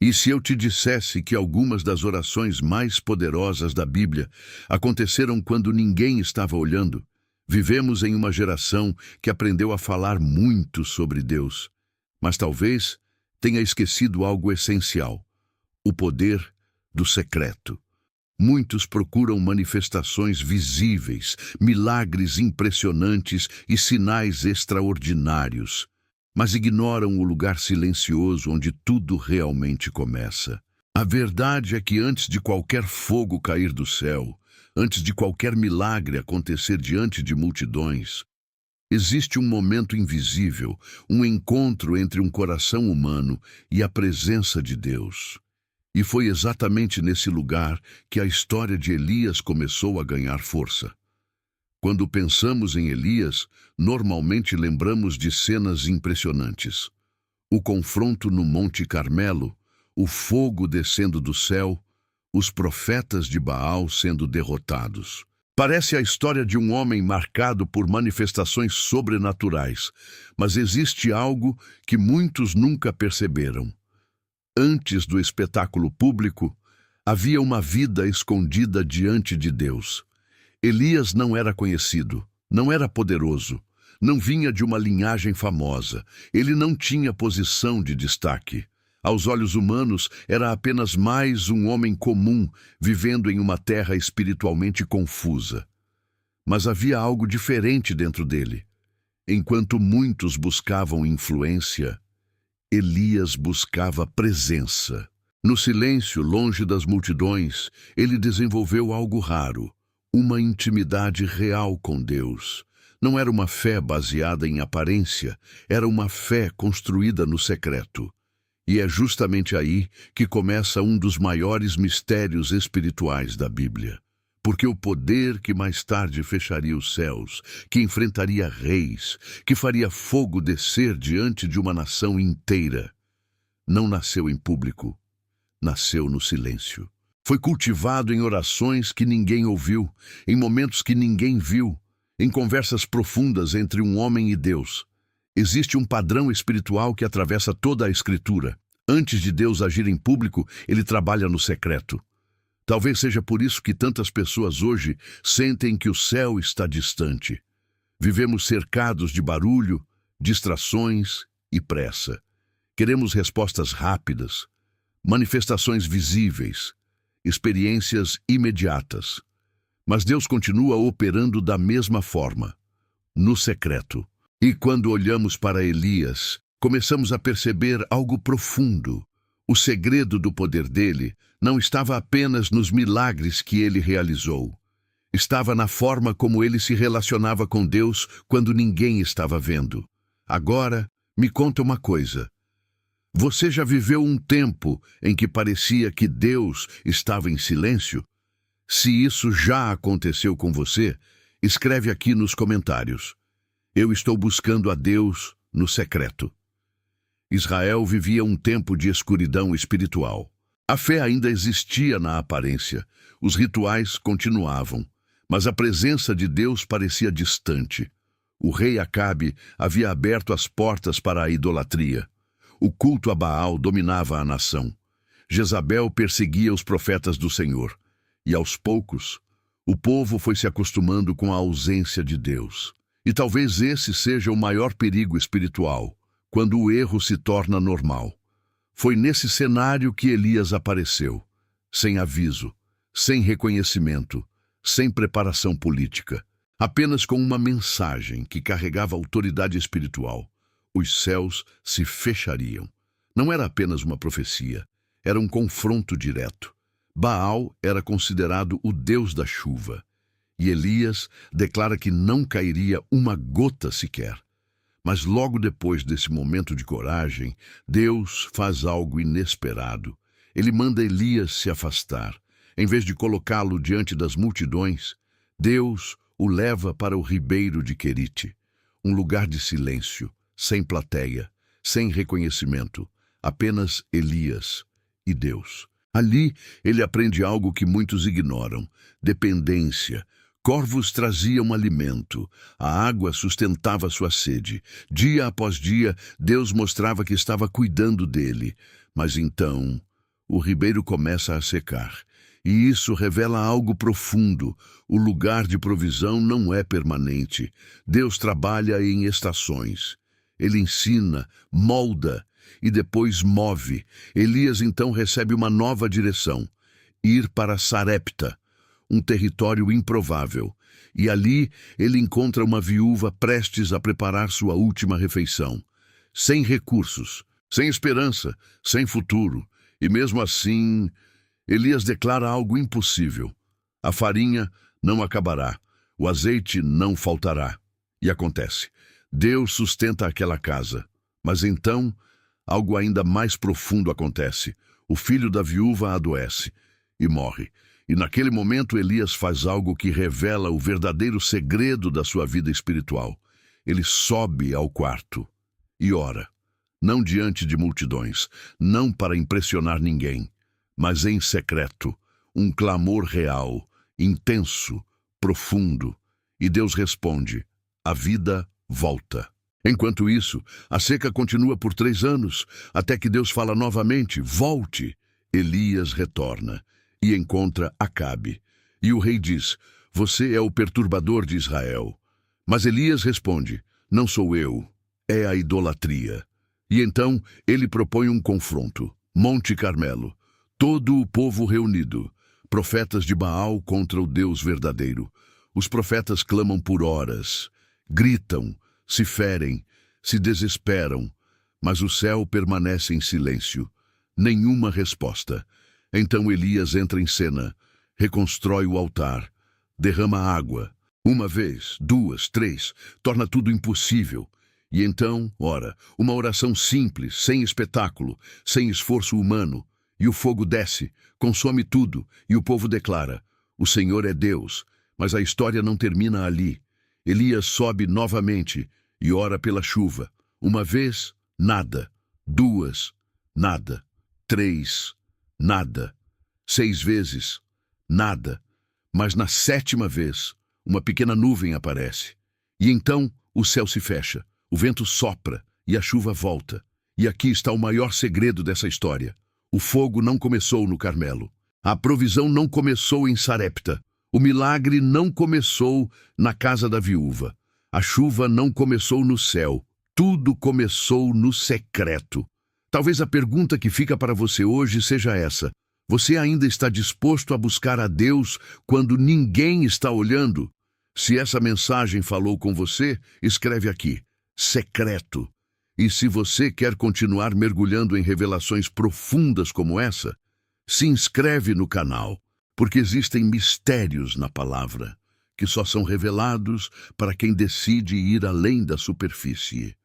E se eu te dissesse que algumas das orações mais poderosas da Bíblia aconteceram quando ninguém estava olhando? Vivemos em uma geração que aprendeu a falar muito sobre Deus, mas talvez tenha esquecido algo essencial: o poder do secreto. Muitos procuram manifestações visíveis, milagres impressionantes e sinais extraordinários, mas ignoram o lugar silencioso onde tudo realmente começa. A verdade é que antes de qualquer fogo cair do céu, antes de qualquer milagre acontecer diante de multidões, existe um momento invisível, um encontro entre um coração humano e a presença de Deus. E foi exatamente nesse lugar que a história de Elias começou a ganhar força. Quando pensamos em Elias, normalmente lembramos de cenas impressionantes. O confronto no Monte Carmelo, o fogo descendo do céu, os profetas de Baal sendo derrotados. Parece a história de um homem marcado por manifestações sobrenaturais, mas existe algo que muitos nunca perceberam. Antes do espetáculo público, havia uma vida escondida diante de Deus. Elias não era conhecido, não era poderoso, não vinha de uma linhagem famosa, ele não tinha posição de destaque. Aos olhos humanos, era apenas mais um homem comum, vivendo em uma terra espiritualmente confusa. Mas havia algo diferente dentro dele. Enquanto muitos buscavam influência, Elias buscava presença. No silêncio, longe das multidões, ele desenvolveu algo raro, uma intimidade real com Deus. Não era uma fé baseada em aparência, era uma fé construída no secreto. E é justamente aí que começa um dos maiores mistérios espirituais da Bíblia. Porque o poder que mais tarde fecharia os céus, que enfrentaria reis, que faria fogo descer diante de uma nação inteira, não nasceu em público, nasceu no silêncio. Foi cultivado em orações que ninguém ouviu, em momentos que ninguém viu, em conversas profundas entre um homem e Deus. Existe um padrão espiritual que atravessa toda a Escritura. Antes de Deus agir em público, ele trabalha no secreto. Talvez seja por isso que tantas pessoas hoje sentem que o céu está distante. Vivemos cercados de barulho, distrações e pressa. Queremos respostas rápidas, manifestações visíveis, experiências imediatas. Mas Deus continua operando da mesma forma, no secreto. E quando olhamos para Elias, começamos a perceber algo profundo. O segredo do poder dele não estava apenas nos milagres que ele realizou. Estava na forma como ele se relacionava com Deus quando ninguém estava vendo. Agora, me conta uma coisa. Você já viveu um tempo em que parecia que Deus estava em silêncio? Se isso já aconteceu com você, escreve aqui nos comentários. Eu estou buscando a Deus no secreto. Israel vivia um tempo de escuridão espiritual. A fé ainda existia na aparência, os rituais continuavam, mas a presença de Deus parecia distante. O rei Acabe havia aberto as portas para a idolatria. O culto a Baal dominava a nação. Jezabel perseguia os profetas do Senhor. E aos poucos, o povo foi se acostumando com a ausência de Deus. E talvez esse seja o maior perigo espiritual, quando o erro se torna normal. Foi nesse cenário que Elias apareceu, sem aviso, sem reconhecimento, sem preparação política, apenas com uma mensagem que carregava autoridade espiritual. Os céus se fechariam. Não era apenas uma profecia, era um confronto direto. Baal era considerado o deus da chuva, e Elias declara que não cairia uma gota sequer. Mas logo depois desse momento de coragem, Deus faz algo inesperado. Ele manda Elias se afastar. Em vez de colocá-lo diante das multidões, Deus o leva para o ribeiro de Querite, um lugar de silêncio, sem plateia, sem reconhecimento, apenas Elias e Deus. Ali, ele aprende algo que muitos ignoram: dependência. Corvos traziam alimento, a água sustentava sua sede. Dia após dia, Deus mostrava que estava cuidando dele. Mas então, o ribeiro começa a secar. E isso revela algo profundo. O lugar de provisão não é permanente. Deus trabalha em estações. Ele ensina, molda e depois move. Elias então recebe uma nova direção: ir para Sarepta, um território improvável. E ali ele encontra uma viúva prestes a preparar sua última refeição. Sem recursos, sem esperança, sem futuro. E mesmo assim, Elias declara algo impossível: a farinha não acabará, o azeite não faltará. E acontece. Deus sustenta aquela casa. Mas então, algo ainda mais profundo acontece. O filho da viúva adoece e morre. E naquele momento Elias faz algo que revela o verdadeiro segredo da sua vida espiritual. Ele sobe ao quarto e ora, não diante de multidões, não para impressionar ninguém, mas em secreto, um clamor real, intenso, profundo. E Deus responde: a vida volta. Enquanto isso, a seca continua por 3 anos, até que Deus fala novamente: volte. Elias retorna e encontra Acabe. E o rei diz: você é o perturbador de Israel. Mas Elias responde: não sou eu, é a idolatria. E então ele propõe um confronto. Monte Carmelo, todo o povo reunido, profetas de Baal contra o Deus verdadeiro. Os profetas clamam por horas, gritam, se ferem, se desesperam, mas o céu permanece em silêncio. Nenhuma resposta. Então Elias entra em cena, reconstrói o altar, derrama água. 1 vez, 2, 3, torna tudo impossível. E então, ora, uma oração simples, sem espetáculo, sem esforço humano. E o fogo desce, consome tudo, e o povo declara: o Senhor é Deus. Mas a história não termina ali. Elias sobe novamente e ora pela chuva. 1 vez, nada. 2, nada. 3, nada. 6 vezes, nada. Mas na 7ª vez, uma pequena nuvem aparece. E então o céu se fecha, o vento sopra e a chuva volta. E aqui está o maior segredo dessa história. O fogo não começou no Carmelo. A provisão não começou em Sarepta. O milagre não começou na casa da viúva. A chuva não começou no céu. Tudo começou no secreto. Talvez a pergunta que fica para você hoje seja essa: você ainda está disposto a buscar a Deus quando ninguém está olhando? Se essa mensagem falou com você, escreve aqui: secreto. E se você quer continuar mergulhando em revelações profundas como essa, se inscreve no canal, porque existem mistérios na palavra que só são revelados para quem decide ir além da superfície.